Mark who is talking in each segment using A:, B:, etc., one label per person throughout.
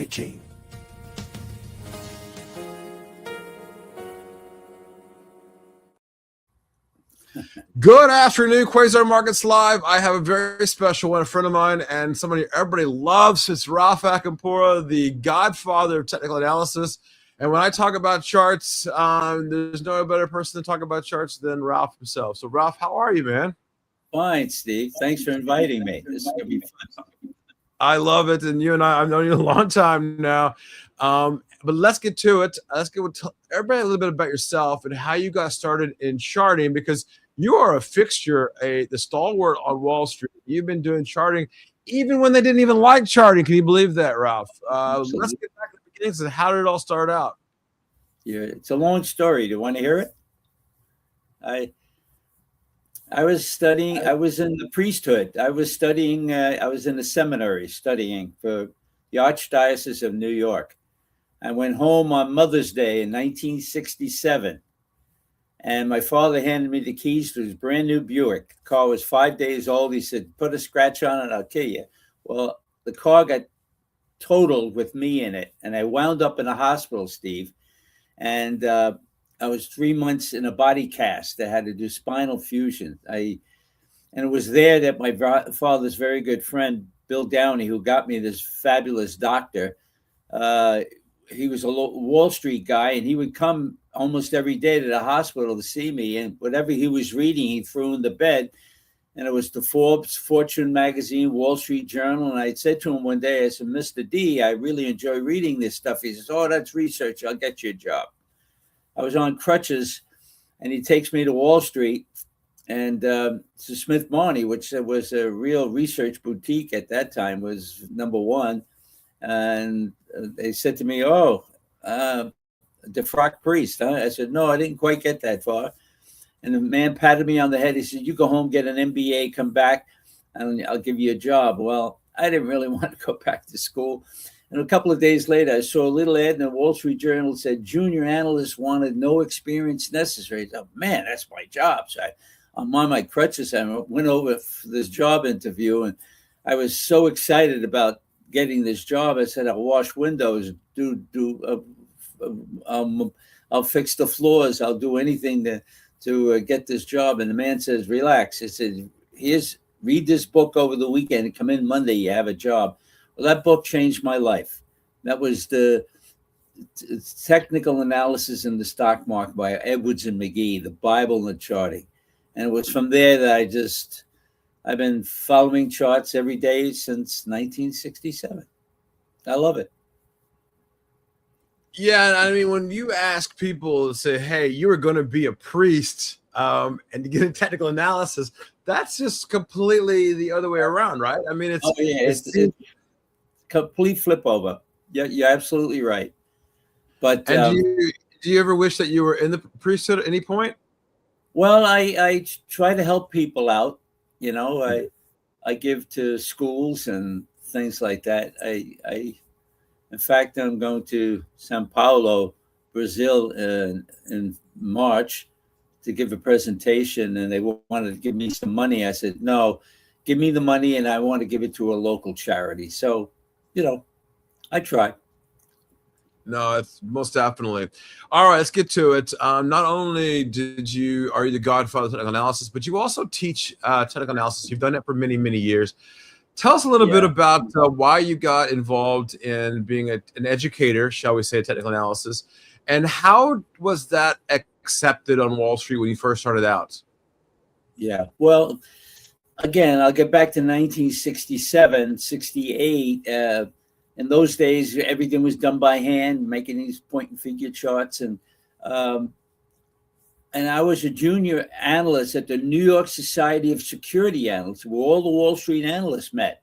A: chain. Good afternoon, Quasar Markets Live. I have a very special one, a friend of mine, and somebody everybody loves. It's Ralph Acampora, the godfather of technical analysis. And when I talk about charts, there's no better person to talk about charts than Ralph himself. So, Ralph, how are you, man?
B: Fine, Steve. Thanks for inviting me. This is going to be fun.
A: I love it. And you and I've known you a long time now. But let's get to it. Tell everybody a little bit about yourself and how you got started in charting, because you are a fixture, the stalwart on Wall Street. You've been doing charting even when they didn't even like charting. Can you believe that, Ralph? Let's get back to the beginnings and how did it all start out?
B: Yeah, it's a long story. Do you want to hear it? I was studying. I was in the priesthood. I was studying. I was in the seminary studying for the Archdiocese of New York. I went home on Mother's Day in 1967. And my father handed me the keys to his brand new Buick. The car was 5 days old. He said, "Put a scratch on it, I'll kill you." Well, the car got totaled with me in it. And I wound up in a hospital, Steve. And I was 3 months in a body cast. I had to do spinal fusion. And it was there that my father's very good friend, Bill Downey, who got me this fabulous doctor, he was a Wall Street guy, and he would come almost every day to the hospital to see me. And whatever he was reading, he threw in the bed. And it was the Forbes, Fortune magazine, Wall Street Journal. And I said to him one day, I said, "Mr. D, I really enjoy reading this stuff." He says, "Oh, that's research. I'll get you a job." I was on crutches, and he takes me to Wall Street and to Smith Barney, which was a real research boutique at that time, was number one. And they said to me, "Oh, the frock priest, huh?" I said, "No, I didn't quite get that far." And the man patted me on the head. He said, "You go home, get an MBA, come back, and I'll give you a job." Well, I didn't really want to go back to school. And a couple of days later, I saw a little ad in the Wall Street Journal that said, "Junior analyst wanted, no experience necessary." I thought, man, that's my job. So I'm on my crutches. I went over for this job interview, and I was so excited about getting this job. I said, "I'll wash windows, I'll fix the floors, I'll do anything to get this job." And the man says, "Relax." He said, read this book over the weekend and come in Monday, you have a job." Well, that book changed my life. That was the Technical Analysis in the Stock Market by Edwards and McGee, the Bible and the charting. And it was from there that I've been following charts every day since 1967. I love it.
A: Yeah, I mean, when you ask people to say, "Hey, you were going to be a priest," and to get a technical analysis, that's just completely the other way around, right? I mean, it's
B: complete flip over. Yeah, you're absolutely right. But
A: and do you ever wish that you were in the priesthood at any point?
B: Well, I try to help people out. You know, I give to schools and things like that. In fact, I'm going to Sao Paulo, Brazil, in March to give a presentation, and they wanted to give me some money. I said, "No, give me the money, and I want to give it to a local charity." So, I try.
A: No, it's most definitely. All right, let's get to it. Not only are you the godfather of technical analysis, but you also teach technical analysis. You've done it for many, many years. Tell us a little bit about why you got involved in being an educator, shall we say, technical analysis, and how was that accepted on Wall Street when you first started out?
B: Yeah, well, again, I'll get back to 1967, 68. In those days, everything was done by hand, making these point and figure charts. And I was a junior analyst at the New York Society of Security Analysts, where all the Wall Street analysts met.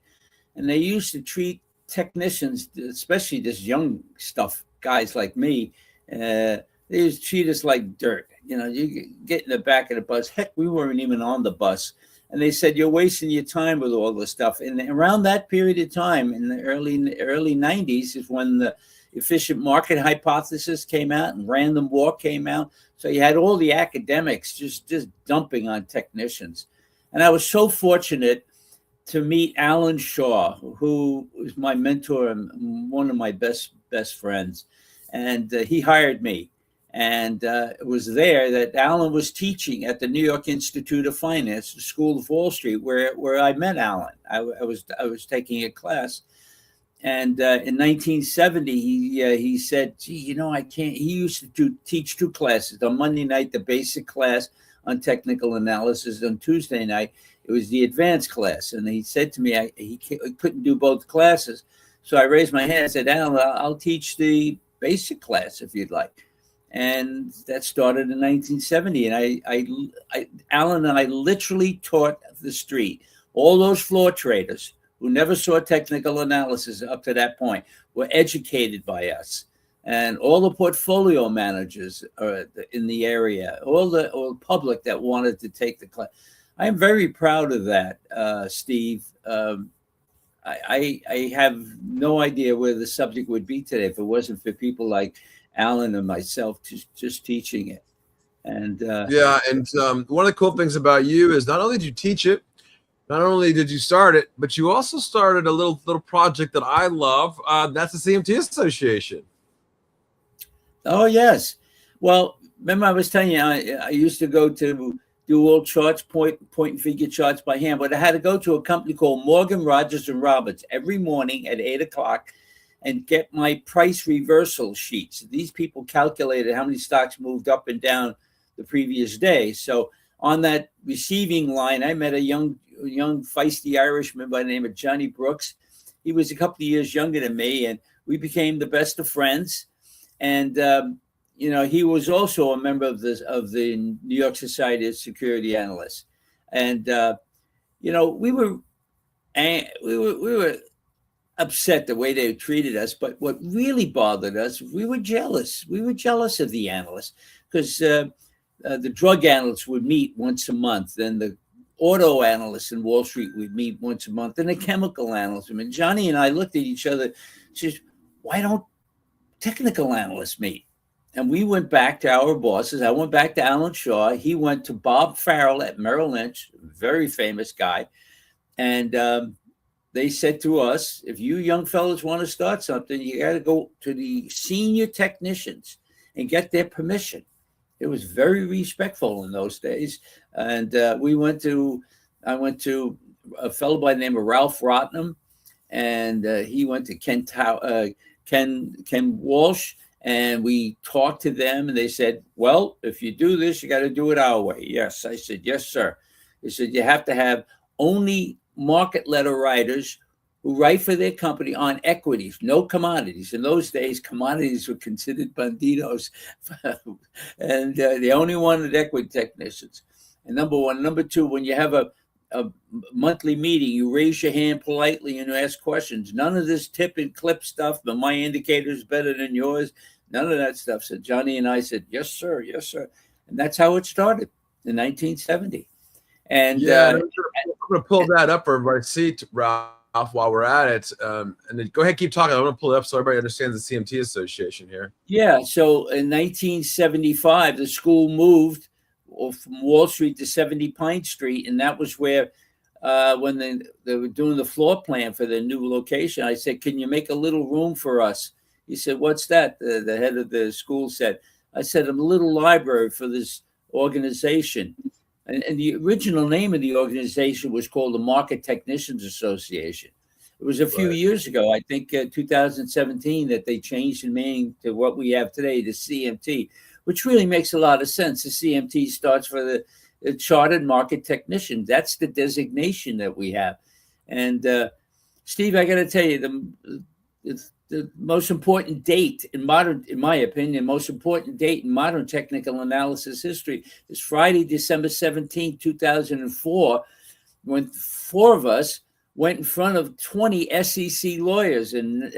B: And they used to treat technicians, especially this young stuff, guys like me, they used to treat us like dirt. You get in the back of the bus. Heck, we weren't even on the bus. And they said, "You're wasting your time with all this stuff." And around that period of time, in the early 90s, is when the efficient market hypothesis came out and random walk came out. So you had all the academics just dumping on technicians. And I was so fortunate to meet Alan Shaw, who was my mentor and one of my best friends, and he hired me. And it was there that Alan was teaching at the New York Institute of Finance, the School of Wall Street, where I met Alan. I was taking a class, and in 1970, he said, "Gee, you know, I can't." He used to teach two classes on Monday night, the basic class on technical analysis. On Tuesday night, it was the advanced class. And he said to me, he couldn't do both classes. So I raised my hand and said, Alan, I'll teach the basic class if you'd like. And that started in 1970. And Alan and I literally taught the street. All those floor traders who never saw technical analysis up to that point were educated by us. And all the portfolio managers in the area, all the public that wanted to take the class. I'm very proud of that, Steve. I have no idea where the subject would be today if it wasn't for people like Alan and myself just teaching it. And
A: yeah, and one of the cool things about you is not only did you teach it, not only did you start it, but you also started a little project that I love. That's the CMT Association.
B: Oh, yes. Well, remember I was telling you, I used to go to do all charts, point and figure charts by hand, but I had to go to a company called Morgan, Rogers and Roberts every morning at 8:00 and get my price reversal sheets. These people calculated how many stocks moved up and down the previous day. So on that receiving line, I met a young feisty Irishman by the name of Johnny Brooks. He was a couple of years younger than me, and we became the best of friends. And he was also a member of the New York Society of Security Analysts, and we were upset the way they treated us. But what really bothered us, we were jealous. We were jealous of the analysts because the drug analysts would meet once a month, then the auto analysts in Wall Street would meet once a month, and the chemical analysts. I mean, Johnny and I looked at each other, says, "Why don't technical analysts meet?" And we went back to our bosses. I went back to Alan Shaw. He went to Bob Farrell at Merrill Lynch, very famous guy. And they said to us, if you young fellas want to start something, you got to go to the senior technicians and get their permission. It was very respectful in those days. And I went to a fellow by the name of Ralph Rotnam, and he went to Ken Walsh, and we talked to them, and they said, well, if you do this, you got to do it our way. Yes. I said, yes, sir. They said, you have to have only market letter writers who write for their company on equities, no commodities. In those days, commodities were considered banditos, and they only wanted equity technicians. And number one. Number two, when you have a monthly meeting, you raise your hand politely and you ask questions. None of this tip and clip stuff, but my indicator is better than yours. None of that stuff. So Johnny and I said, yes, sir. Yes, sir. And that's how it started in 1970. And
A: yeah, I'm going to pull that up for everybody's seat, Ralph, while we're at it. And then go ahead, keep talking. I'm going to pull it up so everybody understands the CMT Association here.
B: Yeah. So in 1975, the school moved from Wall Street to 70 Pine Street. And that was where, when they were doing the floor plan for the new location, I said, can you make a little room for us? He said, what's that? The head of the school said. I said, a little library for this organization. And the original name of the organization was called the Market Technicians Association. It was a few years ago, I think 2017, that they changed the name to what we have today, the CMT, which really makes a lot of sense. The CMT starts for the Chartered Market Technician. That's the designation that we have. And Steve, I got to tell you, the most important date in my opinion, most important date in modern technical analysis history is Friday, December 17, 2004, when four of us went in front of 20 SEC lawyers and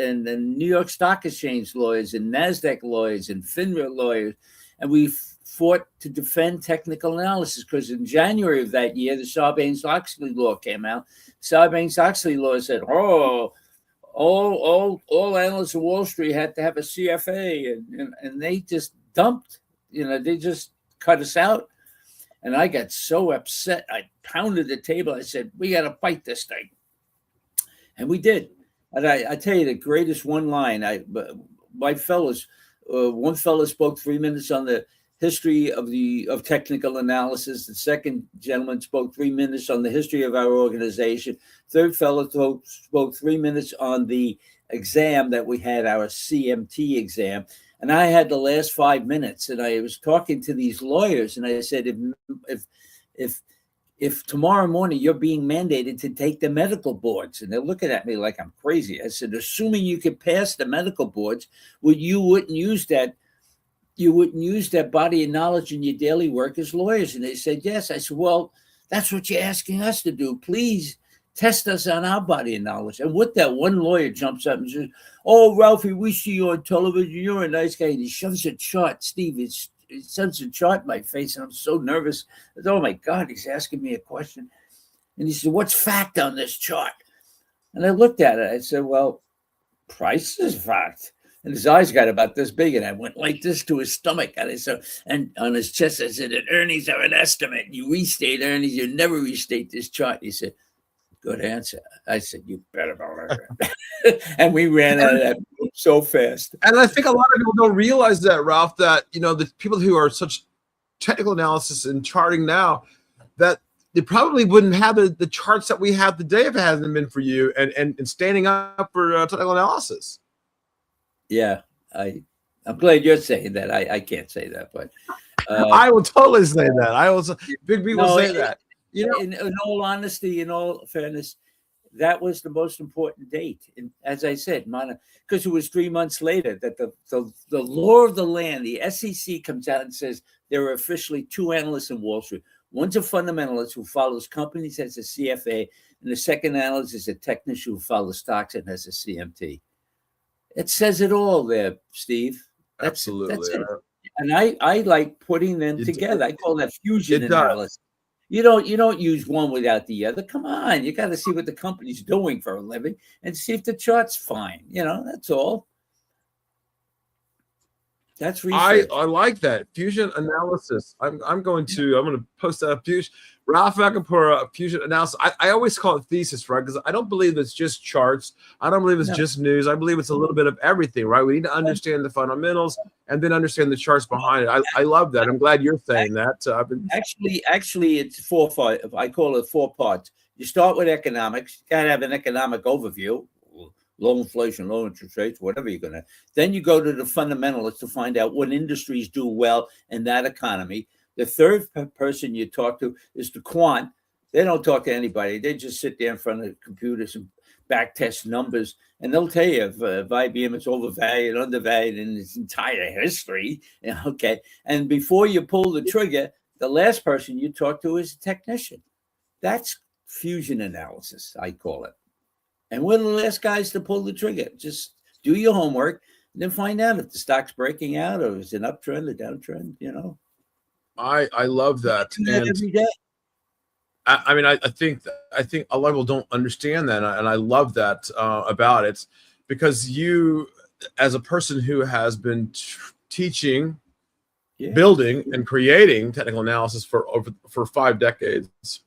B: New York Stock Exchange lawyers and NASDAQ lawyers and FINRA lawyers. And we fought to defend technical analysis because in January of that year, the Sarbanes-Oxley law came out. Sarbanes-Oxley law said, all analysts of Wall Street had to have a CFA, and they just dumped, they just cut us out. And I got so upset. I pounded the table. I said, we got to fight this thing. And we did. And I tell you, the greatest one line, my fellows, one fellow spoke 3 minutes on the history of technical analysis. The second gentleman spoke 3 minutes on the history of our organization. Third fellow spoke 3 minutes on the exam that we had, our CMT exam. And I had the last 5 minutes, and I was talking to these lawyers, and I said, if tomorrow morning you're being mandated to take the medical boards, and they're looking at me like I'm crazy. I said, assuming you could pass the medical boards, you wouldn't use that body of knowledge in your daily work as lawyers? And they said, yes. I said, well, that's what you're asking us to do. Please test us on our body of knowledge. And with that, one lawyer jumps up and says, oh, Ralphie, we see you on television. You're a nice guy. And he shoves a chart. Steve, he sends a chart in my face, and I'm so nervous. I thought, oh, my God, he's asking me a question. And he said, what's fact on this chart? And I looked at it. I said, well, price is fact. And his eyes got about this big, and I went like this to his stomach. And I said, and on his chest, I said, and earnings are an estimate. You restate earnings. You never restate this chart. He said, good answer. I said, you better believe it. And we ran out of that so fast.
A: And I think a lot of people don't realize that, Ralph, that, the people who are such technical analysis and charting now, that they probably wouldn't have the charts that we have today if it hasn't been for you and standing up for technical analysis.
B: Yeah, I'm glad you're saying that. I can't say that, but
A: I will totally say that. I will. Big B will say that.
B: In all honesty, in all fairness, that was the most important date. And as I said, because it was 3 months later that the law of the land, the SEC, comes out and says there are officially two analysts in Wall Street. One's a fundamentalist who follows companies as a CFA, and the second analyst is a technician who follows stocks and has a CMT. It says it all there, Steve.
A: Absolutely.
B: That's it. And I like putting them together. I call that fusion analysis. You don't use one without the other. Come on, you got to see what the company's doing for a living and see if the chart's fine. That's all. That's research.
A: I like that fusion analysis. I'm going to post that up. Ralph Acampora, fusion analysis. I always call it thesis, right? Because I don't believe it's just charts. I don't believe it's just news. I believe it's a little bit of everything, right? We need to understand the fundamentals and then understand the charts behind it. I love that. I'm glad you're saying that.
B: Actually, it's 4 parts. I call it 4 parts. You start with economics. You got to have an economic overview. Low inflation, low interest rates, whatever you're going to. Then you go to the fundamentalists to find out what industries do well in that economy. The third person you talk to is the quant. They don't talk to anybody. They just sit there in front of computers and back test numbers. And they'll tell you if IBM is overvalued, undervalued in its entire history. Okay. And before you pull the trigger, the last person you talk to is a technician. That's fusion analysis, I call it. And we're the last guys to pull the trigger. Just do your homework and then find out if the stock's breaking out or is it an uptrend or downtrend,
A: I love that. And
B: every day.
A: I think a lot of people don't understand that. And I love that about it, because you, as a person who has been teaching, building and creating technical analysis for 5 decades.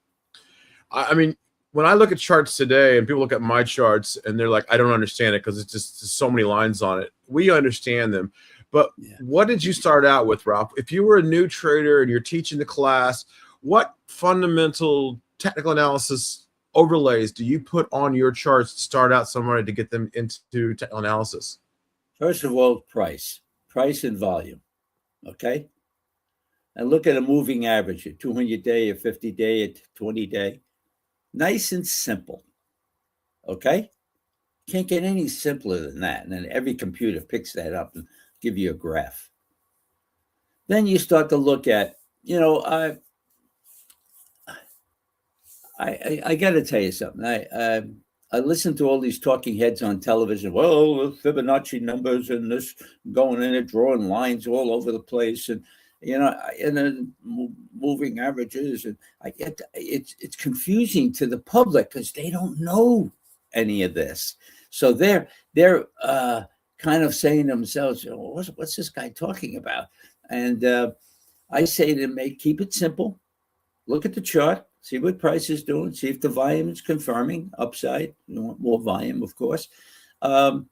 A: When I look at charts today and people look at my charts and they're like, I don't understand it because it's just so many lines on it. We understand them. But what did you start out with, Ralph? If you were a new trader and you're teaching the class, what fundamental technical analysis overlays do you put on your charts to start out somebody to get them into technical analysis?
B: First of all, price and volume. Okay. And look at a moving average, a 200-day, a 50-day, a 20-day. Nice and simple. Okay? Can't get any simpler than that. And then every computer picks that up and give you a graph. Then you start to look at, I got to tell you something. I listen to all these talking heads on television. Well, the Fibonacci numbers and this going in and drawing lines all over the place. And and then moving averages, and it's confusing to the public because they don't know any of this. So they're kind of saying to themselves, what's this guy talking about? And I say to them, keep it simple. Look at the chart, see what price is doing, see if the volume is confirming upside. You want more volume, of course. And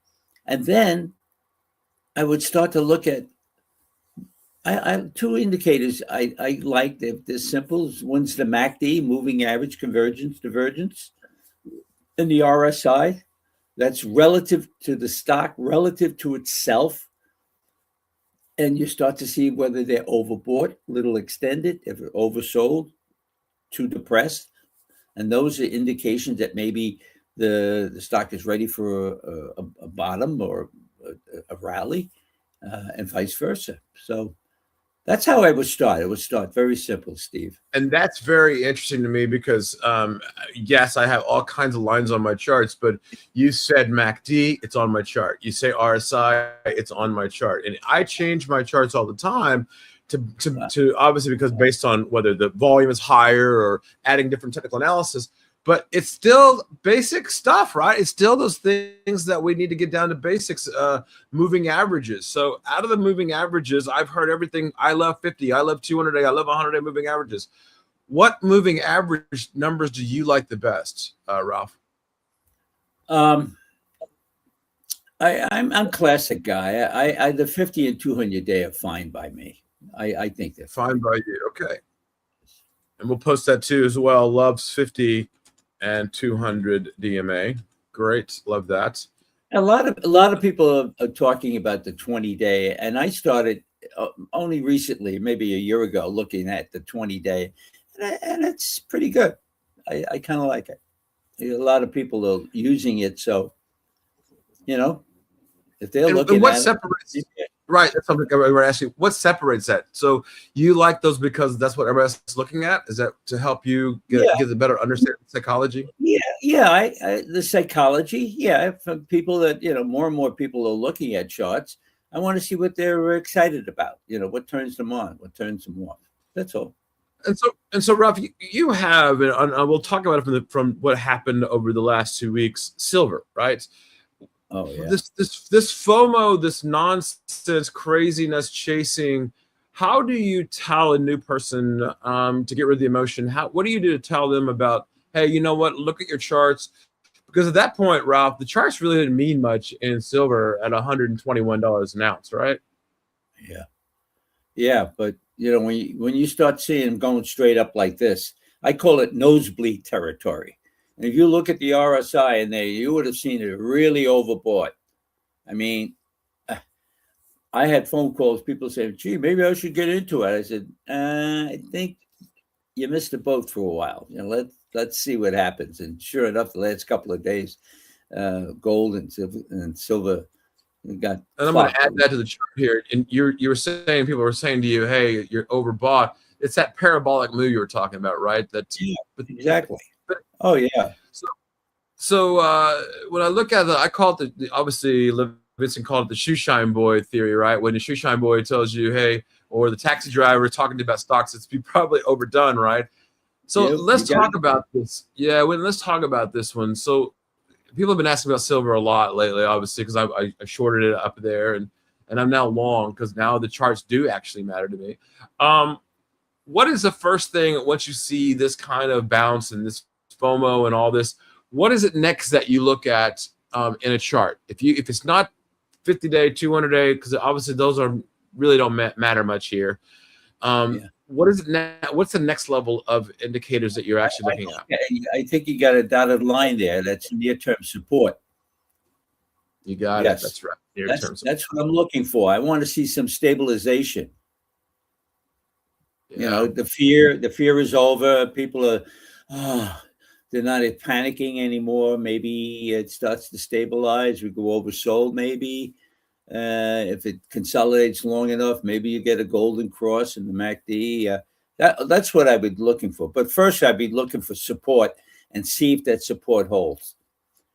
B: then I would start to look at two indicators I like. They're simple. One's the MACD, moving average convergence, divergence, and the RSI. That's relative to the stock, relative to itself. And you start to see whether they're overbought, little extended, if they're oversold, too depressed. And those are indications that maybe the stock is ready for a bottom or a rally, and vice versa. So that's how I would start. It would start very simple, Steve.
A: And that's very interesting to me because, yes, I have all kinds of lines on my charts, but you said MACD, it's on my chart. You say RSI, it's on my chart. And I change my charts all the time to obviously, because based on whether the volume is higher or adding different technical analysis, but it's still basic stuff, right? It's still those things that we need to get down to basics, moving averages. So out of the moving averages, I've heard everything. I love 50, I love 200-day, I love 100-day moving averages. What moving average numbers do you like the best, Ralph?
B: I'm classic guy. I the 50 and 200-day are fine by me. I think they're
A: fine by you. Okay. And we'll post that too as well. Loves 50 and 200 DMA. Great. Love that.
B: A lot of people are talking about the 20-day, and I started only recently, maybe a year ago, looking at the 20-day, and it's pretty good. I kind of like it. A lot of people are using it, so if they're looking
A: and what
B: at
A: separates it, right? That's something everybody asks you. What separates that? So you like those because that's what everybody's looking at? Is that to help you get a better understanding of psychology?
B: Yeah. The psychology. Yeah, from people that more and more people are looking at charts. I want to see what they're excited about. What turns them on, what turns them off. That's all.
A: And so, Ralph, you have, and we'll talk about it from what happened over the last 2 weeks. Silver, right?
B: Oh yeah.
A: This FOMO, this nonsense, craziness, chasing. How do you tell a new person to get rid of the emotion? What do you do to tell them about? Hey, you know what? Look at your charts, because at that point, Ralph, the charts really didn't mean much in silver at $121 an ounce, right?
B: Yeah, but when you start seeing them going straight up like this, I call it nosebleed territory. And if you look at the RSI in there, you would have seen it really overbought. I mean, I had phone calls, people saying, gee, maybe I should get into it. I said, I think you missed the boat for a while. Let's see what happens. And sure enough, the last couple of days, gold and silver got.
A: And I'm going to add that to the chart here. And you were saying, people were saying to you, hey, you're overbought. It's that parabolic move you were talking about, right?
B: Exactly. Oh yeah.
A: So when I look at I call it obviously Vincent called it the shoe shine boy theory, right? When the shoe shine boy tells you, hey, or the taxi driver talking to you about stocks, it's probably overdone, right? So let's talk about this. Yeah, let's talk about this one. So people have been asking about silver a lot lately, obviously, because I shorted it up there, and I'm now long because now the charts do actually matter to me. What is the first thing once you see this kind of bounce and this FOMO and all this? What is it next that you look at in a chart? If it's not 50-day, 200-day, because obviously those really don't matter much here. What is it? What's the next level of indicators that you're actually looking at?
B: I think you got a dotted line there. That's near-term support.
A: You got it. That's right.
B: That's what I'm looking for. I want to see some stabilization.
A: Yeah.
B: The fear is over. People are, they're not panicking anymore. Maybe it starts to stabilize. We go oversold. Maybe if it consolidates long enough, maybe you get a golden cross in the MACD. That's what I'd be looking for. But first, I'd be looking for support and see if that support holds.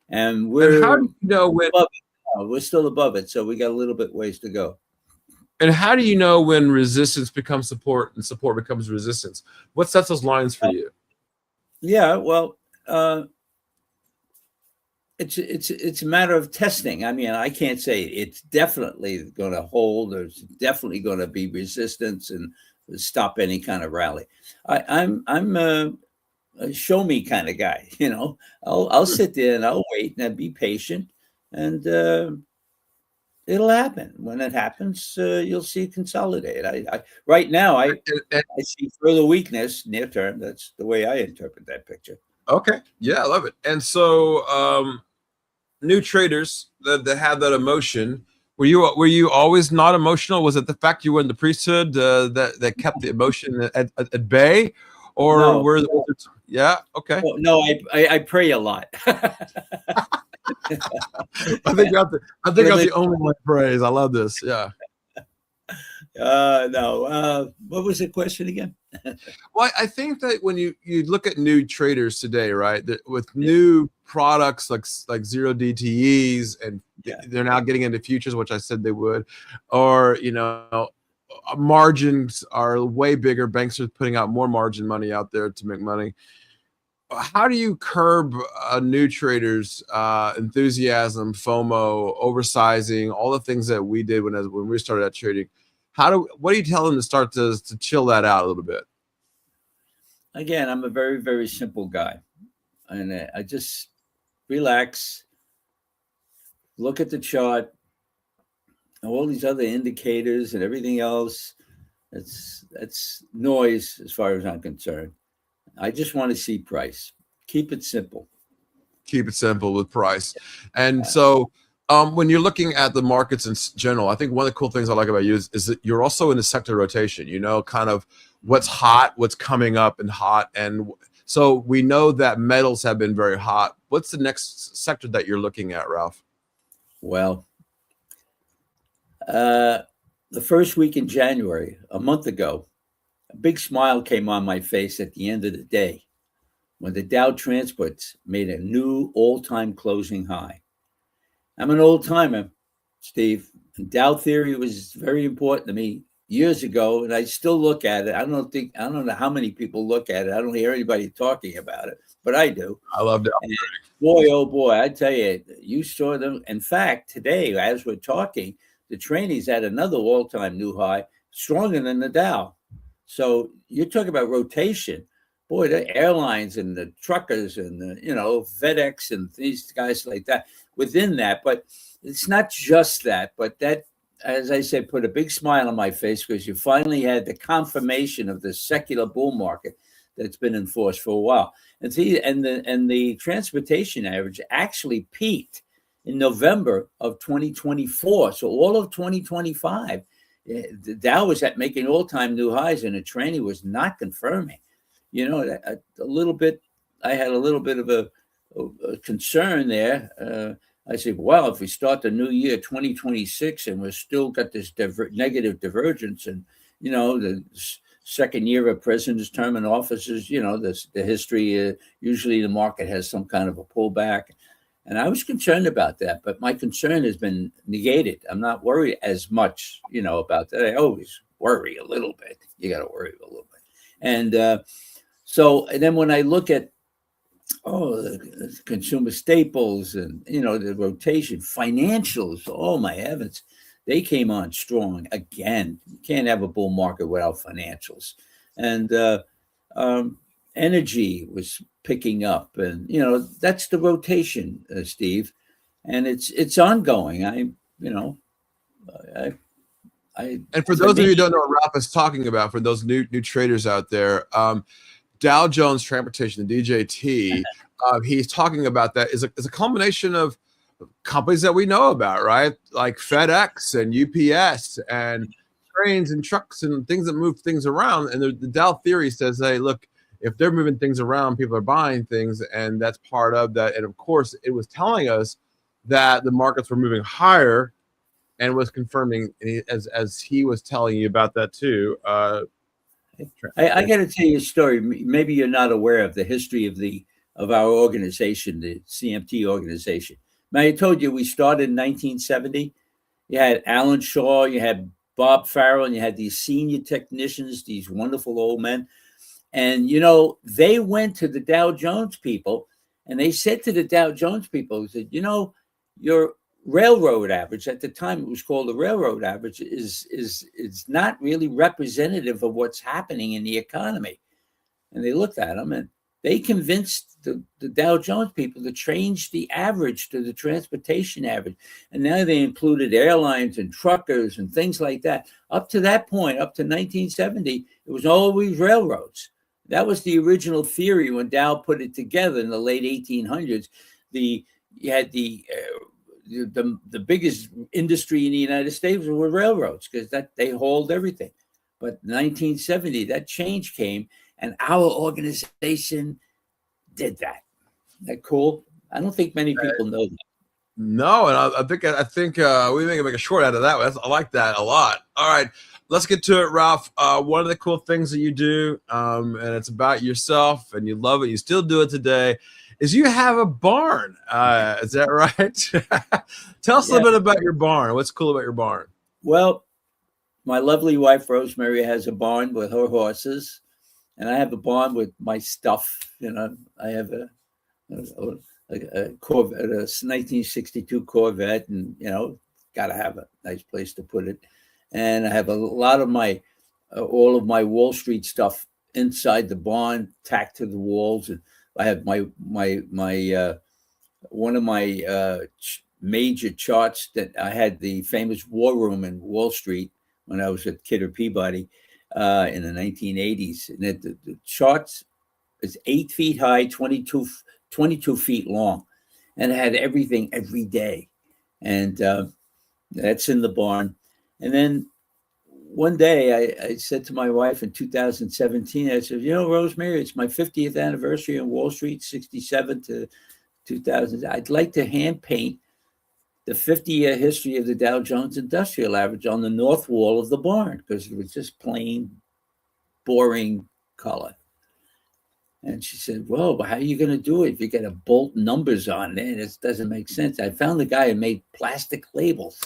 B: And
A: how do you know when
B: we're still above it? So we got a little bit ways to go.
A: And how do you know when resistance becomes support and support becomes resistance? What sets those lines for you?
B: Yeah, well, it's a matter of testing. I mean, I can't say it's definitely going to hold. There's definitely going to be resistance and stop any kind of rally. I'm a show me kind of guy. I'll sit there and I'll wait and I'll be patient, and it'll happen. When it happens, you'll see it consolidate. I right now I see further weakness near term. That's the way I interpret that picture.
A: Okay. Yeah, I love it. And so, new traders that have that emotion, were you always not emotional? Was it the fact you were in the priesthood that kept the emotion at bay, or
B: No,
A: were yeah? Okay.
B: no, I pray a lot.
A: I think that's the only one praise. I love this. Yeah.
B: No. What was the question again?
A: Well, I think that when you look at new traders today, right, with new products like zero DTEs, and
B: Yeah.
A: they're now getting into futures, which I said they would, or margins are way bigger. Banks are putting out more margin money out there to make money. How do you curb new traders' enthusiasm, FOMO, oversizing, all the things that we did when we started out trading? What do you tell them to start to chill that out a little bit?
B: Again, I'm a very, very simple guy, and I just relax, look at the chart, all these other indicators and everything else. That's noise as far as I'm concerned. I just want to see price. Keep it simple.
A: Keep it simple with price. And so when you're looking at the markets in general, I think one of the cool things I like about you is that you're also in the sector rotation, kind of what's hot, what's coming up and hot. And so we know that metals have been very hot. What's the next sector that you're looking at, Ralph?
B: Well, the first week in January, a month ago, a big smile came on my face at the end of the day when the Dow Transports made a new all-time closing high. I'm an old timer, Steve, and Dow theory was very important to me years ago, and I still look at it. I don't know how many people look at it. I don't hear anybody talking about it, but I do.
A: I love Dow.
B: And boy, oh boy, I tell you, you saw them. In fact, today, as we're talking, the trainees at another all-time new high, stronger than the Dow. So you're talking about rotation. Boy, the airlines and the truckers and the, FedEx and these guys like that within that. But it's not just that, but that, as I said, put a big smile on my face because you finally had the confirmation of the secular bull market that's been in force for a while. And the transportation average actually peaked in November of 2024. So all of 2025, the Dow was at making all-time new highs, and the trainee was not confirming. I had a little bit of a concern there. I said, well, if we start the new year 2026 and we're still got this negative divergence, and the second year of president's term in offices, the history, usually the market has some kind of a pullback. And I was concerned about that, but my concern has been negated. I'm not worried as much, about that. I always worry a little bit. You got to worry a little bit. And then when I look at, the consumer staples and, the rotation, financials, oh my heavens, they came on strong again. You can't have a bull market without financials. And energy was picking up, and that's the rotation, Steve, and it's ongoing. And
A: for those of you who don't know what Ralph is talking about, for those new traders out there, Dow Jones Transportation, the DJT, he's talking about that is a combination of companies that we know about, right? Like FedEx and UPS and trains and trucks and things that move things around. And the Dow theory says, hey, look, if they're moving things around, people are buying things, and that's part of that. And of course, it was telling us that the markets were moving higher, and was confirming, as he was telling you about that too.
B: I got to tell you a story. Maybe you're not aware of the history of our organization, the CMT organization. Now, I told you we started in 1970. You had Alan Shaw, you had Bob Farrell, and you had these senior technicians, these wonderful old men. And, they went to the Dow Jones people, and they said to the Dow Jones people, they said, your railroad average, at the time it was called the railroad average, is not really representative of what's happening in the economy. And they looked at them and They convinced the Dow Jones people to change the average to the transportation average. And now they included airlines and truckers and things like that. Up to that point, up to 1970, it was always railroads. That was the original theory when Dow put it together in the late 1800s. You had the biggest industry in the United States were railroads, because that they hauled everything. But 1970, that change came, and our organization did that. Isn't that cool? I don't think many people know that.
A: No, and I think we may make a short out of that. I like that a lot. All right, let's get to it, Ralph. One of the cool things that you do, and it's about yourself, and you love it. You still do it today. Is you have a barn? Is that right? Tell us a little bit about your barn. What's cool about your barn?
B: Well, my lovely wife Rosemary has a barn with her horses, and I have a barn with my stuff. I have a Corvette, a 1962 Corvette, and got to have a nice place to put it. And I have a lot of my all of my Wall Street stuff inside the barn, tacked to the walls. And I have my one of my major charts that I had, the famous war room in Wall Street when I was at Kidder Peabody in the 1980s. And the charts is 8 feet high, 22 feet long, and it had everything every day. And that's in the barn. And then one day I said to my wife in 2017, I said, Rosemary, it's my 50th anniversary on Wall Street, 67 to 2000. I'd like to hand paint the 50-year history of the Dow Jones Industrial Average on the north wall of the barn, because it was just plain, boring color. And she said, well, but how are you going to do it if you got to bolt numbers on there? It doesn't make sense. I found the guy who made plastic labels.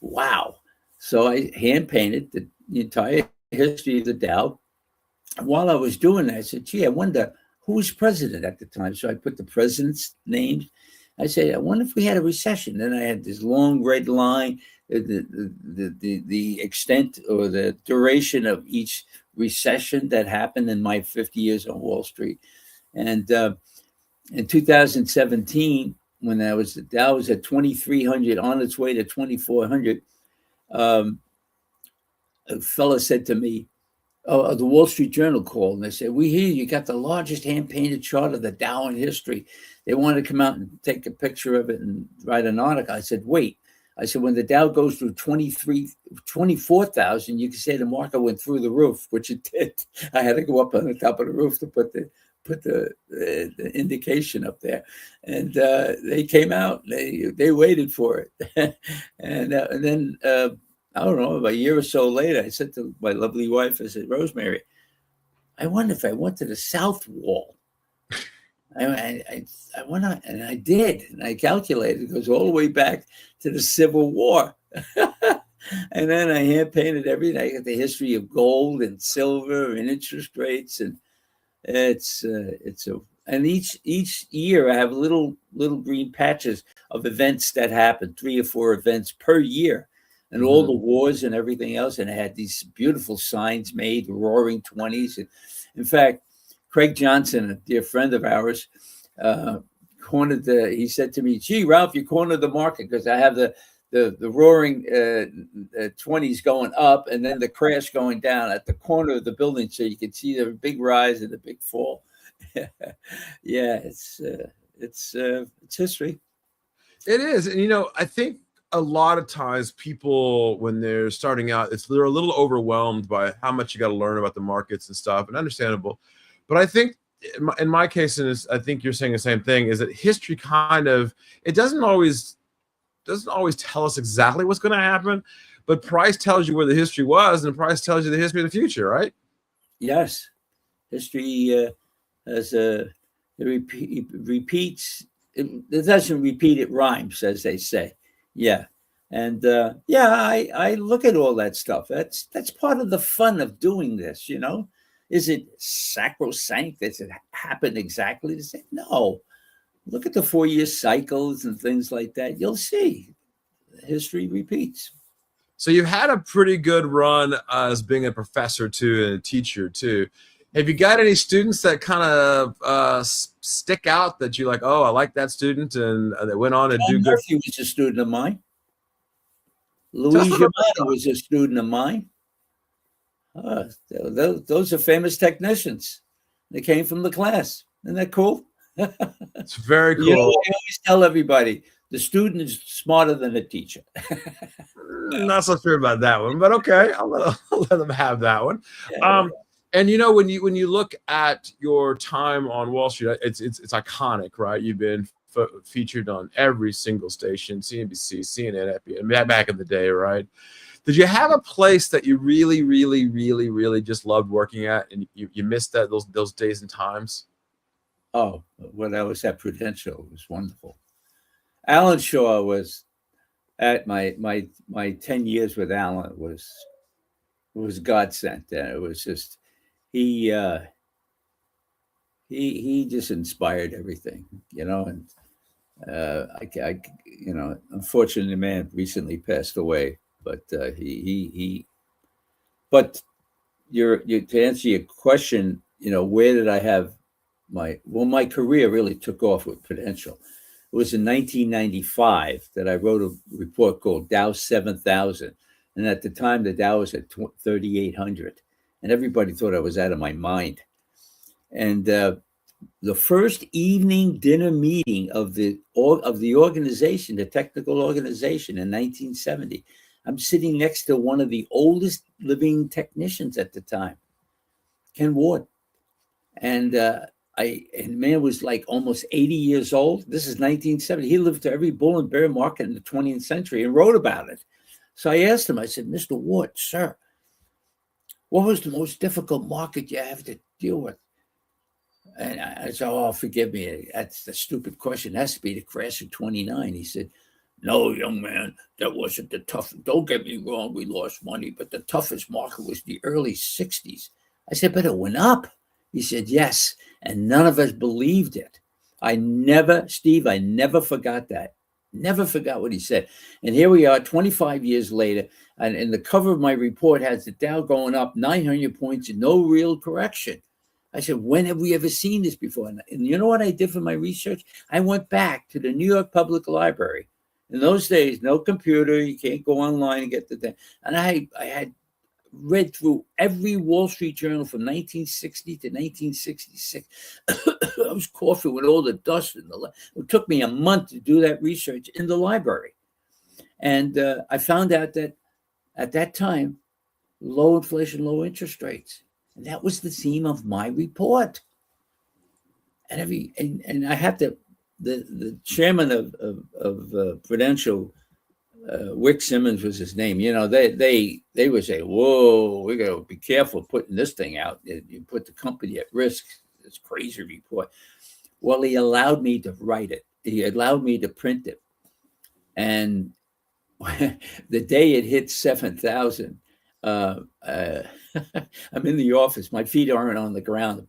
B: Wow. So I hand painted the entire history of the Dow. And while I was doing that, I said, gee, I wonder who was president at the time. So I put the president's names. I said, I wonder if we had a recession. Then I had this long red line, the extent or the duration of each recession that happened in my 50 years on Wall Street. And in 2017, when the Dow was at 2,300, on its way to 2,400, a fellow said to me, the Wall Street Journal called, and they said, we hear you got the largest hand-painted chart of the Dow in history. They wanted to come out and take a picture of it and write an article. I said, wait. I said, when the Dow goes through 24,000, you can say the market went through the roof, which it did. I had to go up on the top of the roof to put the indication up there. And they came out. They waited for it. and then I don't know, about a year or so later, I said to my lovely wife, I said, Rosemary, I wonder if I went to the South Wall. I went on, and I did, and I calculated it goes all the way back to the Civil War. And then I hand painted everything. I got the history of gold and silver and interest rates, and and each year I have little green patches of events that happen, 3 or 4 events per year, and all the wars and everything else. And I had these beautiful signs made, Roaring 20s. And in fact, Craig Johnson, a dear friend of ours, he said to me, gee, Ralph, you cornered the market, because I have the Roaring 20s going up and then the crash going down at the corner of the building, so you can see the big rise and the big fall. Yeah, it's history.
A: It is. And, I think a lot of times people, when they're starting out, they're a little overwhelmed by how much you got to learn about the markets and stuff, and understandable. But I think in my case, and I think you're saying the same thing, is that history it doesn't always tell us exactly what's going to happen, but price tells you where the history was, and price tells you the history of the future, right?
B: Yes. History repeats. It doesn't repeat, it rhymes, as they say. Yeah. And I look at all that stuff. That's part of the fun of doing this, Is it sacrosanct? Does it happen exactly the same? No. Look at the 4-year cycles and things like that. You'll see. History repeats.
A: So you've had a pretty good run as being a professor too, and a teacher too. Have you got any students that kind of stick out that you like? Oh, I like that student, and they went on to do
B: John
A: good.
B: Murphy was a student of mine.
A: Tell us
B: Louis
A: about
B: Giamatti was a student of mine. Those are famous technicians. They came from the class. Isn't that cool?
A: It's very cool.
B: You know, I always tell everybody the student is smarter than the teacher.
A: Not so sure about that one, but okay, I'll let them have that one.
B: Yeah.
A: And you know, when you look at your time on Wall Street, it's iconic, right? You've been featured on every single station, CNBC, CNN, back in the day, right? Did you have a place that you really, really, really, really just loved working at, and you missed those days and times?
B: Oh, when I was at Prudential, it was wonderful. Alan Shaw was at my 10 years with Alan was God sent. It was just he just inspired everything, you know. And you know, unfortunately, the man recently passed away. But But to answer your question, you know, where did I have my career really took off with Prudential. It was in 1995 that I wrote a report called Dow 7000. And at the time, the Dow was at 3,800. And everybody thought I was out of my mind. And the first evening dinner meeting of the organization, the technical organization in 1970, I'm sitting next to one of the oldest living technicians at the time, Ken Ward. And the man was like almost 80 years old. This is 1970. He lived through every bull and bear market in the 20th century and wrote about it. So I asked him, I said, Mr. Ward, sir, what was the most difficult market you have to deal with? And I said, oh, forgive me. That's the stupid question. It has to be the crash of 29. He said, no, young man, that wasn't the toughest. Don't get me wrong. We lost money, but the toughest market was the early 60s. I said, but it went up. He said, yes. And none of us believed it. Steve, I never forgot that. Never forgot what he said. And here we are 25 years later. And the cover of my report has the Dow going up 900 points and no real correction. I said, when have we ever seen this before? And you know what I did for my research? I went back to the New York Public Library. In those days, no computer. You can't go online and get the thing. And I had read through every Wall Street Journal from 1960 to 1966. I was coughing with all the dust. It took me a month to do that research in the library. And I found out that at that time, low inflation, low interest rates. And that was the theme of my report. And I have to, the chairman of Prudential, Wick Simmons was his name. You know, they would say, whoa, we got to be careful putting this thing out. You put the company at risk. This crazy report. Well, he allowed me to write it. He allowed me to print it. And the day it hit 7,000, I'm in the office. My feet aren't on the ground.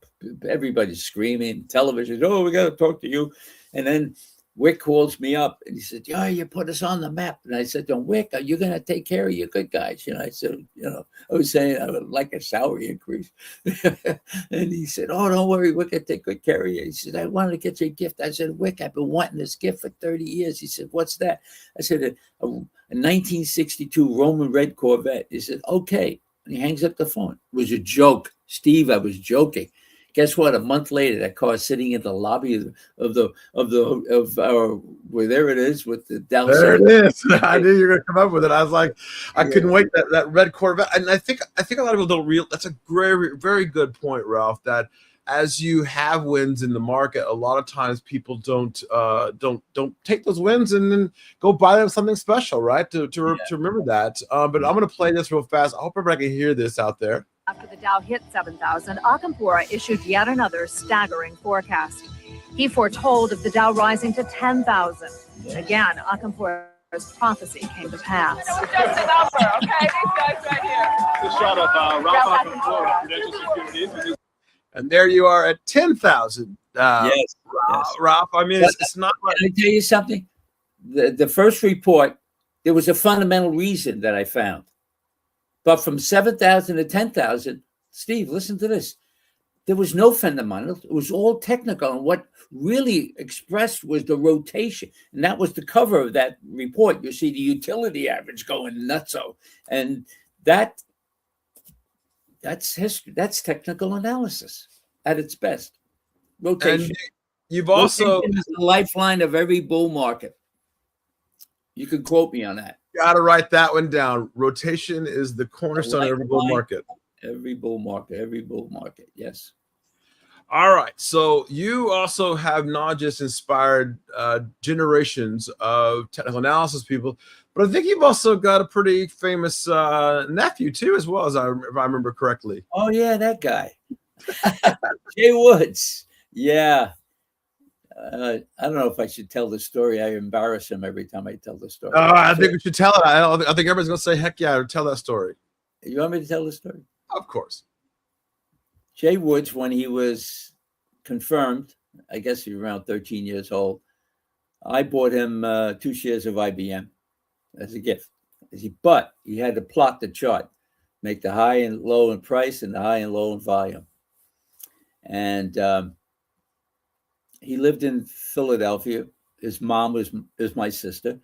B: Everybody's screaming. Television. Oh, we got to talk to you. And then Wick calls me up and he said, yeah, you put us on the map. And I said to him, Wick, are you going to take care of your good guys? You know, I said, you know, I was saying I would like a salary increase. And he said, oh, don't worry, Wick, I take good care of you. He said, I wanted to get you a gift. I said, Wick, I've been wanting this gift for 30 years. He said, what's that? I said, a 1962 Roman red Corvette. He said, okay. And he hangs up the phone. It was a joke. Steve, I was joking. Guess what? A month later, that car is sitting in the lobby of our, where there it is with the Dow.
A: There it is. I knew you were going to come up with it. I was like, I couldn't wait. That red Corvette. And I think a lot of people don't realize. That's a very, very good point, Ralph. That as you have wins in the market, a lot of times people don't take those wins and then go buy them something special, right? To remember that. But I'm going to play this real fast. I hope everybody can hear this out there.
C: After the Dow hit 7,000, Acampora issued yet another staggering forecast. He foretold of the Dow rising to 10,000. Again, Acampora's prophecy came to pass.
D: It was just a number, okay? These guys right here.
E: The shot of Ralph Acampora, Prudential Securities.
A: And there you are at 10,000.
B: Yes,
A: Ralph. I mean, it's not like.
B: Can I tell you something? The first report, there was a fundamental reason that I found. But from 7,000 to 10,000, Steve, listen to this. there was no fundamentals. It was all technical. And what really expressed was the rotation. And that was the cover of that report. You see the utility average going nutso. And that's history. That's technical analysis at its best. Rotation.
A: And you've also
B: rotation is the lifeline of every bull market. You can quote me on that.
A: got to write that one down. Rotation is the cornerstone of every bull market.
B: Every bull market. Yes.
A: All right. So you also have not just inspired generations of technical analysis people, but I think you've also got a pretty famous nephew too, as well, if I remember correctly.
B: Oh yeah, that guy, Jay Woods. Yeah. I don't know if I should tell the story. I embarrass him every time I tell the story.
A: I think we should tell it. I think everybody's going to say, heck yeah, tell that story.
B: You want me to tell the story?
A: Of course.
B: Jay Woods, when he was confirmed, I guess he was around 13 years old, I bought him 2 shares of IBM as a gift. But he had to plot the chart, make the high and low in price and the high and low in volume. And he lived in Philadelphia. His mom is my sister,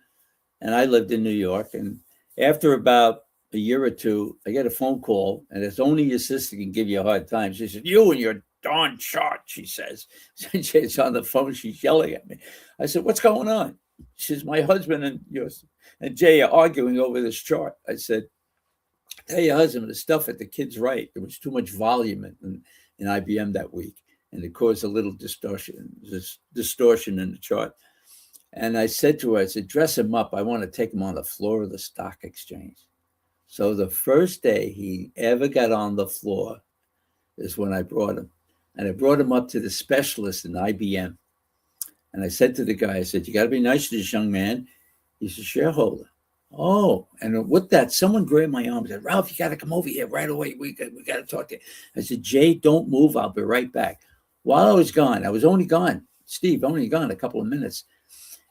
B: and I lived in New York. And after about a year or two, I get a phone call, and it's only your sister can give you a hard time. She said, "You and your darn chart," she says. She's on the phone. She's yelling at me. I said, "What's going on?" She says, "My husband and Jay are arguing over this chart." I said, "Tell your husband the stuff that the kid's right. There was too much volume in IBM that week, and it caused a little distortion in the chart." And I said to her, I said, "Dress him up. I want to take him on the floor of the stock exchange." So the first day he ever got on the floor is when I brought him. And I brought him up to the specialist in IBM. And I said to the guy, I said, "You got to be nice to this young man. He's a shareholder." Oh, and with that, someone grabbed my arm and said, "Ralph, you got to come over here right away. We got to talk to you." I said, "Jay, don't move. I'll be right back." While I was gone, Steve, only gone a couple of minutes.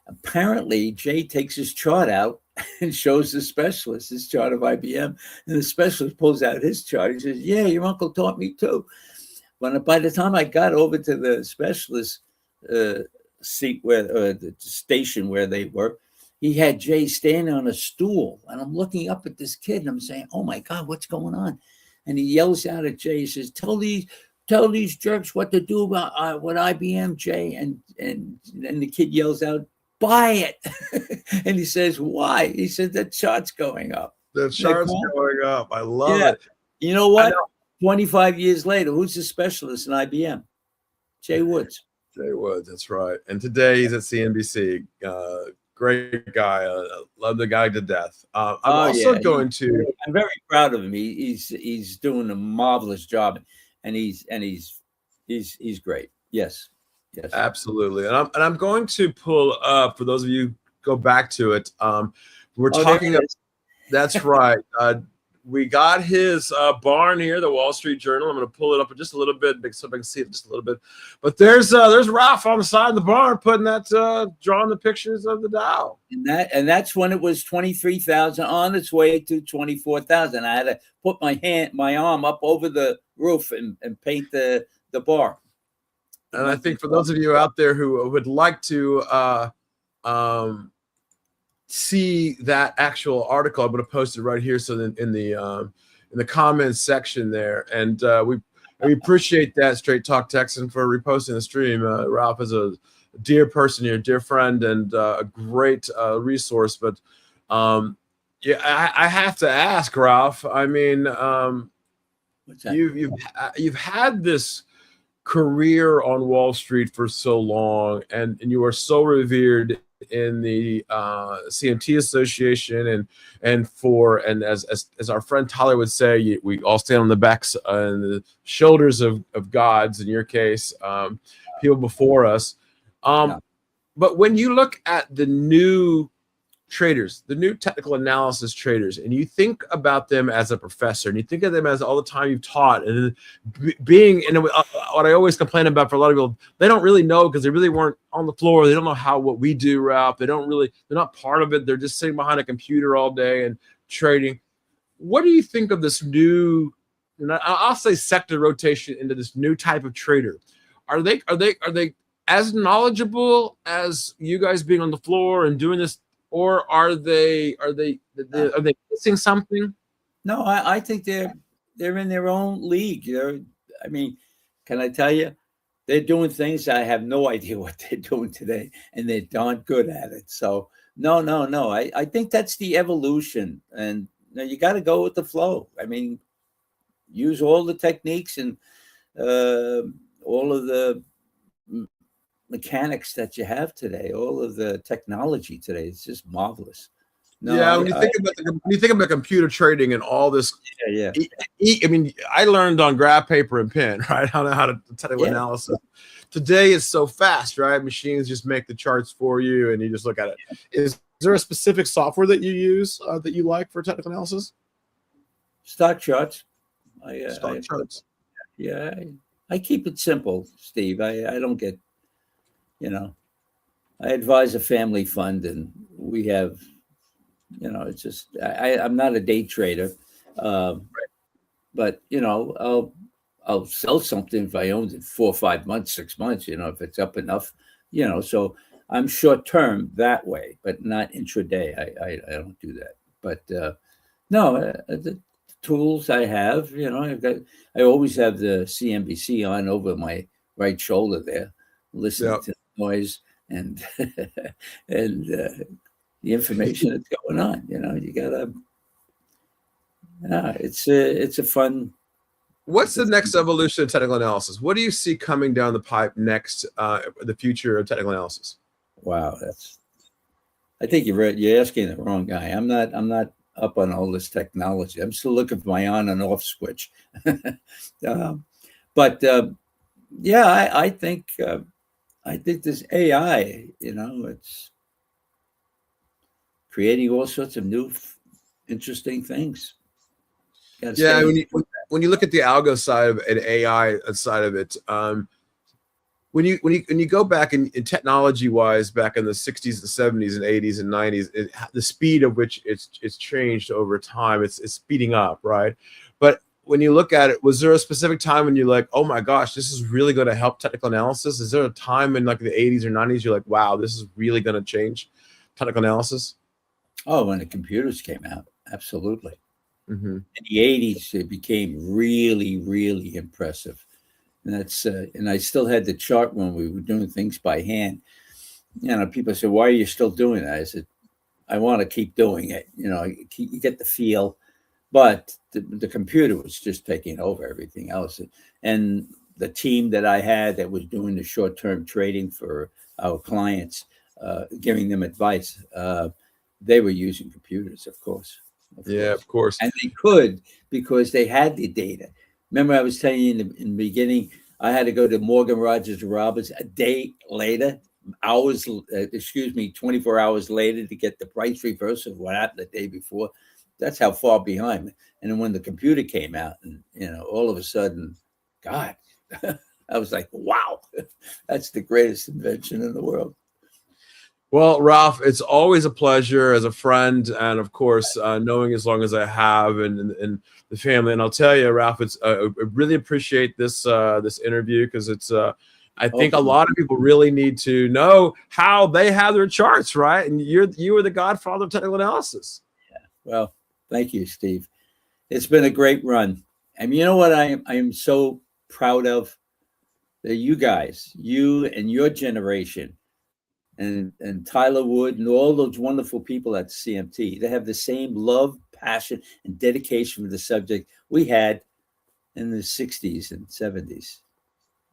B: Apparently, Jay takes his chart out and shows the specialist his chart of IBM. And the specialist pulls out his chart. He says, "Yeah, your uncle taught me too." But by the time I got over to the specialist seat the station where they were, he had Jay standing on a stool. And I'm looking up at this kid and I'm saying, "Oh my God, what's going on?" And he yells out at Jay. He says, Tell these jerks what to do about what IBM, Jay." And the kid yells out, "Buy it." And he says, "Why?" He said, "The chart's going up."
A: The chart's going up. I love it.
B: You know what? 25 years later, who's the specialist in IBM? Jay Woods.
A: Jay Woods, that's right. And today he's at CNBC. Great guy. Love the guy to death. I'm I'm
B: very proud of him. He's doing a marvelous job, and he's great. Yes. Yes.
A: Absolutely. And I'm going to pull up, for those of you go back to it. We're talking about, that's right. We got his barn here, the Wall Street Journal. I'm going to pull it up just a little bit so I can see it just a little bit. But there's Ralph on the side of the barn putting that, drawing the pictures of the Dow.
B: And that's when it was 23,000 on its way to 24,000. I had to put my arm up over the roof and paint the bar.
A: And I think for those of you out there who would like to see that actual article, I'm going to post it right here. So in the comments section there, and we appreciate that, Straight Talk Texan, for reposting the stream. Ralph is a dear person here, dear friend, and a great resource. But yeah, I have to ask, Ralph. I mean, you've had this career on Wall Street for so long, and you are so revered in the CMT Association, and as our friend Tyler would say, we all stand on the backs and the shoulders of gods, in your case, people before us. But when you look at the new traders, the new technical analysis traders, and you think about them as a professor, and you think of them as all the time you've taught, and being in what I always complain about for a lot of people, they don't really know, because they really weren't on the floor. They don't know what we do, Ralph. They're not part of it. They're just sitting behind a computer all day and trading. What do you think of this new I'll say sector rotation into this new type of trader, are they as knowledgeable as you guys being on the floor and doing this, or are they missing something?
B: No, I think they're in their own league. I mean, can I tell you, they're doing things I have no idea what they're doing today, and they're darn good at it. So no. I think that's the evolution, and you got to go with the flow. I mean, use all the techniques and all of the mechanics that you have today, all of the technology today. It's just marvelous. No,
A: yeah, when you think about computer trading and all this,
B: yeah.
A: I mean, I learned on graph paper and pen, right? How to technical analysis. Today is so fast, right? Machines just make the charts for you, and you just look at it. Is there a specific software that you use that you like for technical analysis?
B: Stock charts.
A: Stock charts.
B: Yeah, I keep it simple, Steve. I don't get, I advise a family fund, and we have, it's just I'm not a day trader, but I'll sell something if I own it 4 or 5 months, 6 months, if it's up enough, so I'm short term that way, but not intraday. I don't do that. But no, the tools I have, I always have the CNBC on over my right shoulder there, listening to the noise and and the information that's going on. You gotta. It's a fun.
A: What's the next evolution of technical analysis? What do you see coming down the pipe next? The future of technical analysis.
B: Wow, I think you're asking the wrong guy. I'm not up on all this technology. I'm still looking for my on and off switch. But yeah, I think this AI, it's creating all sorts of new, interesting things.
A: Yeah, when you look at the algo side of an AI side of it, when you go back in technology wise, back in the 60s, the 70s, and 80s and 90s, the speed of which it's changed over time, it's speeding up, right? But when you look at it, was there a specific time when you're like, oh my gosh, this is really going to help technical analysis? Is there a time in like the 80s or 90s you're like, wow, this is really going to change technical analysis?
B: Oh, when the computers came out, absolutely.
A: Mm-hmm.
B: In the 80s, it became really, really impressive. And and I still had the chart when we were doing things by hand. People said, why are you still doing that? I said, I want to keep doing it. You get the feel, but the computer was just taking over everything else. And the team that I had that was doing the short-term trading for our clients, giving them advice, they were using computers, of course.
A: Of course.
B: And they could, because they had the data. Remember, I was telling you in the beginning, I had to go to Morgan Rogers Roberts a day later, 24 hours later to get the price reversal of what happened the day before. That's how far behind. And then when the computer came out, and all of a sudden, God, I was like, wow, that's the greatest invention in the world.
A: Well, Ralph, it's always a pleasure as a friend, and of course, knowing as long as I have and the family. And I'll tell you, Ralph, I really appreciate this interview, because it's I think a lot of people really need to know how they have their charts, right? And you are the godfather of technical analysis.
B: Yeah. Well, thank you, Steve. It's been a great run, and you know what I am so proud of? That you guys, you and your generation. And Tyler Wood and all those wonderful people at CMT, they have the same love, passion, and dedication for the subject we had in the 60s and 70s.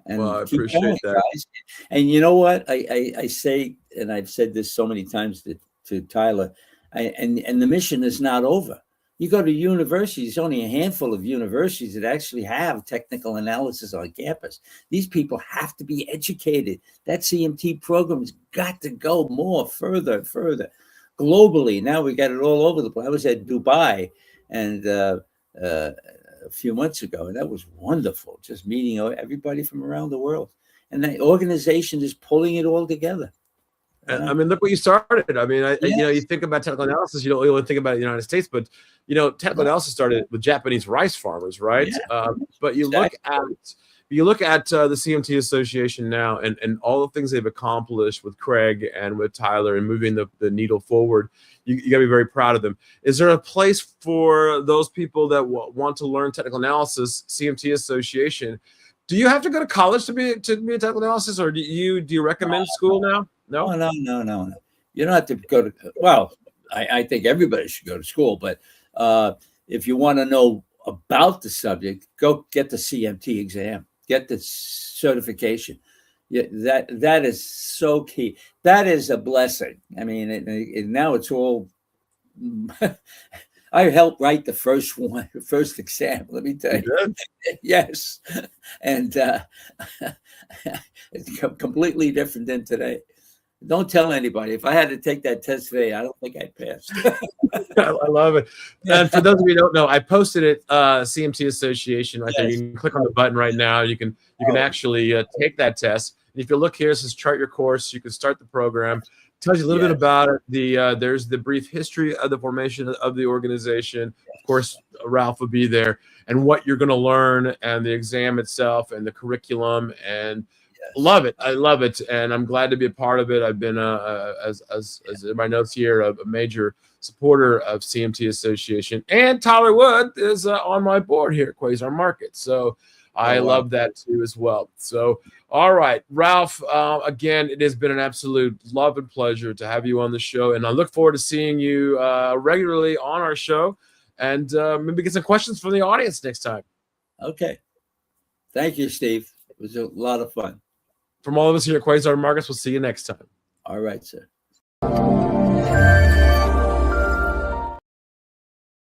B: And
A: well, I appreciate that.
B: Guys. And you know what? I say, and I've said this so many times to Tyler, and the mission is not over. You go to universities, only a handful of universities that actually have technical analysis on campus. These people have to be educated. That CMT program has got to go more, further. Globally, now we got it all over the place. I was at Dubai and a few months ago, and that was wonderful, just meeting everybody from around the world. And the organization is pulling it all together.
A: And, I mean, look what you started. I mean, you know, you think about technical analysis, you don't really think about the United States, but you know, technical analysis started with Japanese rice farmers, right? But you look at the CMT Association now, and all the things they've accomplished with Craig and with Tyler and moving the needle forward. You got to be very proud of them. Is there a place for those people that want to learn technical analysis? CMT Association. Do you have to go to college to be a technical analysis, or do you recommend school now? No.
B: You don't have to go to. Well, I think everybody should go to school, but if you want to know about the subject, go get the CMT exam, get the certification. Yeah, that is so key. That is a blessing. I mean, now it's all. I helped write the first exam. Let me tell you. Yes, and it's completely different than today. Don't tell anybody. If I had to take that test today, I don't think I'd pass.
A: I love it. And for those of you who don't know, I posted it, CMT Association right there. You can click on the button right now. You can actually take that test. And if you look here, it says chart your course. You can start the program. It tells you a little bit about it. There's the brief history of the formation of the organization. Of course, Ralph will be there, and what you're going to learn, and the exam itself, and the curriculum, and love it. I love it, and I'm glad to be a part of it. I've been, as in my notes here, a major supporter of CMT Association, and Tyler Wood is on my board here at Quasar Market. So I love that too as well. So, all right, Ralph, again, it has been an absolute love and pleasure to have you on the show, and I look forward to seeing you regularly on our show, and maybe get some questions from the audience next time.
B: Okay. Thank you, Steve. It was a lot of fun.
A: From all of us here at Quasar Markets, we'll see you next time.
B: All right, sir.